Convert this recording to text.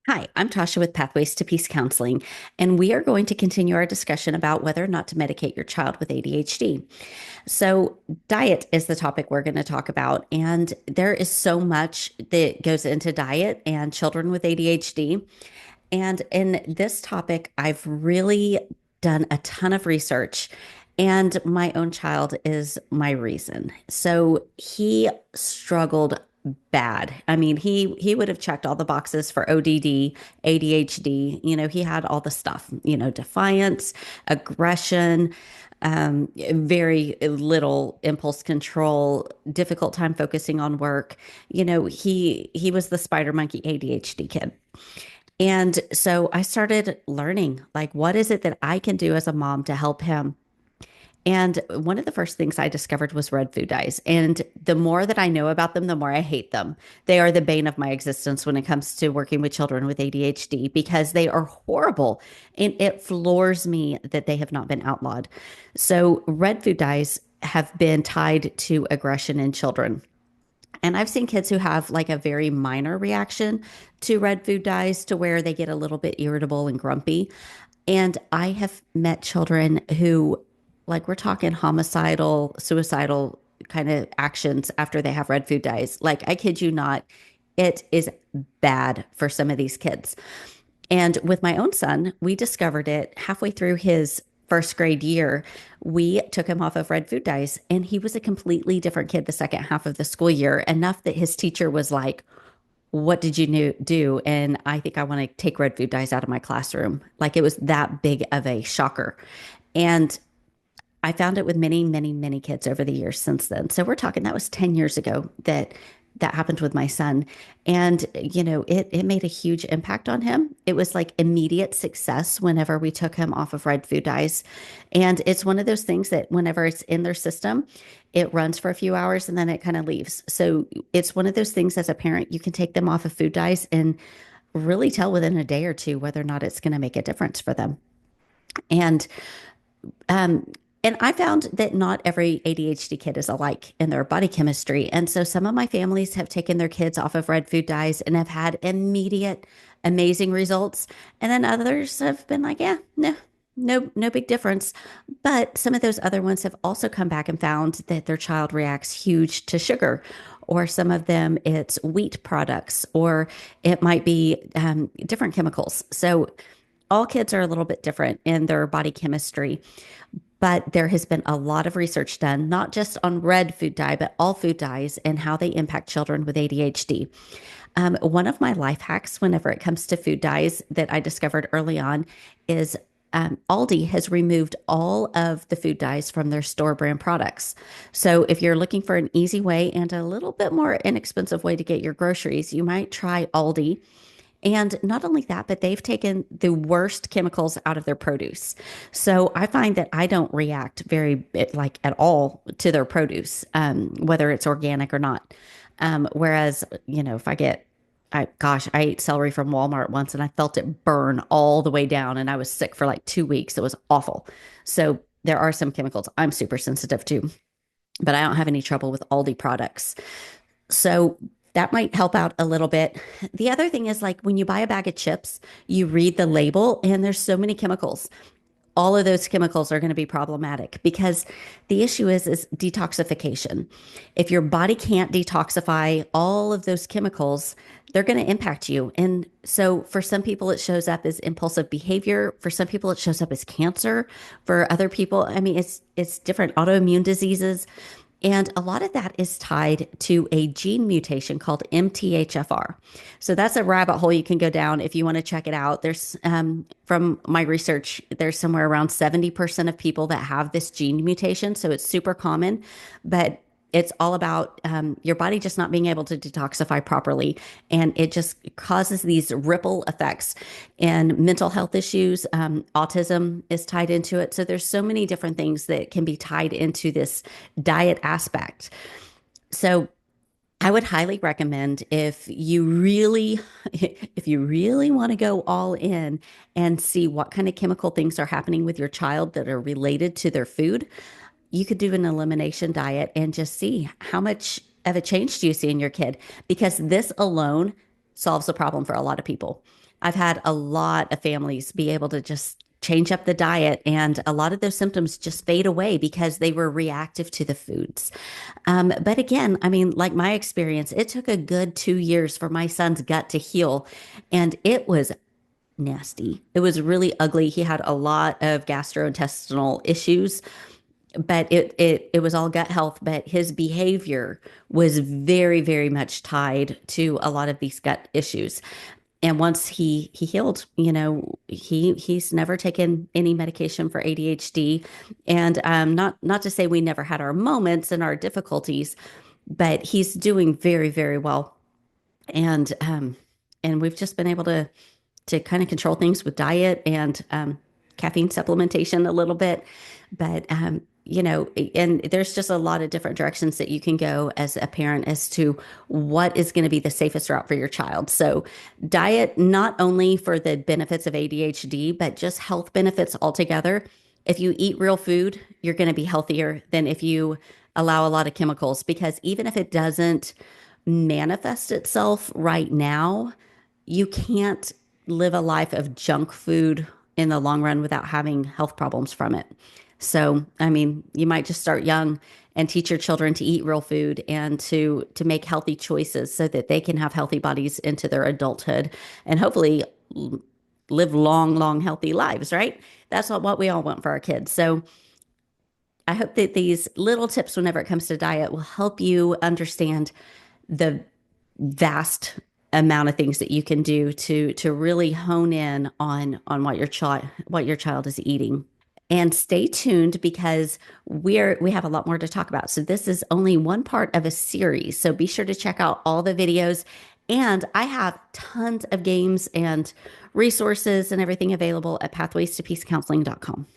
Hi, I'm Tasha with Pathways to Peace Counseling, and we are going to continue our discussion about whether or not to medicate your child with ADHD. So, diet is the topic we're going to talk about, and there is so much that goes into diet and children with ADHD. And in this topic, I've really done a ton of research, and my own child is my reason. So he struggled bad. I mean, he would have checked all the boxes for ODD, ADHD. He had all the stuff. Defiance, aggression, very little impulse control, difficult time focusing on work. He was the spider monkey ADHD kid. And so I started learning, like, what is it that I can do as a mom to help him? And one of the first things I discovered was red food dyes. And the more that I know about them, the more I hate them. They are the bane of my existence when it comes to working with children with ADHD because they are horrible. And it floors me that they have not been outlawed. So, red food dyes have been tied to aggression in children. And I've seen kids who have like a very minor reaction to red food dyes to where they get a little bit irritable and grumpy. And I have met children who, like, we're talking homicidal, suicidal kind of actions after they have red food dyes. Like, I kid you not, it is bad for some of these kids. And with my own son, we discovered it halfway through his first grade year. We took him off of red food dyes, and he was a completely different kid the second half of the school year, enough that his teacher was like, "What did you do?" And I think I want to take red food dyes out of my classroom. Like, it was that big of a shocker. And I found it with many, many, many kids over the years since then. So we're talking that was 10 years ago that happened with my son. And it made a huge impact on him. It was like immediate success whenever we took him off of red food dyes. And it's one of those things that whenever it's in their system, it runs for a few hours and then it kind of leaves. So it's one of those things as a parent, you can take them off of food dyes and really tell within a day or two whether or not it's going to make a difference for them. And um, and I found that not every ADHD kid is alike in their body chemistry. And so some of my families have taken their kids off of red food dyes and have had immediate, amazing results. And then others have been like, yeah, no, no big difference. But some of those other ones have also come back and found that their child reacts huge to sugar. Or some of them, it's wheat products, or it might be different chemicals. So all kids are a little bit different in their body chemistry, but there has been a lot of research done, not just on red food dye, but all food dyes and how they impact children with ADHD. One of my life hacks, whenever it comes to food dyes that I discovered early on, is Aldi has removed all of the food dyes from their store brand products. So if you're looking for an easy way and a little bit more inexpensive way to get your groceries, you might try Aldi. And not only that, but they've taken the worst chemicals out of their produce. So I find that I don't react very like at all to their produce, whether it's organic or not. Whereas, if I get, I ate celery from Walmart once and I felt it burn all the way down and I was sick for like 2 weeks. It was awful. So there are some chemicals I'm super sensitive to, but I don't have any trouble with Aldi products. So that might help out a little bit. The other thing is, like, when you buy a bag of chips, you read the label and there's so many chemicals. All of those chemicals are going to be problematic because the issue is detoxification. If your body can't detoxify all of those chemicals, they're going to impact you. And so for some people it shows up as impulsive behavior, for some people it shows up as cancer, for other people, I mean, it's different autoimmune diseases. And a lot of that is tied to a gene mutation called MTHFR. So that's a rabbit hole you can go down if you want to check it out. There's, from my research, there's somewhere around 70% of people that have this gene mutation. So it's super common, but it's all about your body just not being able to detoxify properly. And it just causes these ripple effects and mental health issues. Autism is tied into it. So there's so many different things that can be tied into this diet aspect. So I would highly recommend if you really want to go all in and see what kind of chemical things are happening with your child that are related to their food, you could do an elimination diet and just see how much of a change do you see in your kid, because this alone solves the problem for a lot of people. I've had a lot of families be able to just change up the diet, and a lot of those symptoms just fade away because they were reactive to the foods. But again, I mean, like my experience, it took a good 2 years for my son's gut to heal, and it was nasty. It was really ugly. He had a lot of gastrointestinal issues, but it was all gut health, but his behavior was very, very much tied to a lot of these gut issues. And once he healed, he's never taken any medication for ADHD. And not to say we never had our moments and our difficulties, but he's doing very, very well. And we've just been able to kind of control things with diet and caffeine supplementation a little bit. But, and there's just a lot of different directions that you can go as a parent as to what is going to be the safest route for your child. So, diet, not only for the benefits of ADHD, but just health benefits altogether. If you eat real food, you're going to be healthier than if you allow a lot of chemicals, because even if it doesn't manifest itself right now, you can't live a life of junk food in the long run without having health problems from it. So, I mean, you might just start young and teach your children to eat real food and to make healthy choices so that they can have healthy bodies into their adulthood and hopefully live long, long, healthy lives, right? That's what we all want for our kids. So, I hope that these little tips, whenever it comes to diet, will help you understand the vast amount of things that you can do to really hone in on what your child is eating. And stay tuned because we have a lot more to talk about. So this is only one part of a series. So be sure to check out all the videos. And I have tons of games and resources and everything available at pathways to peace counseling.com.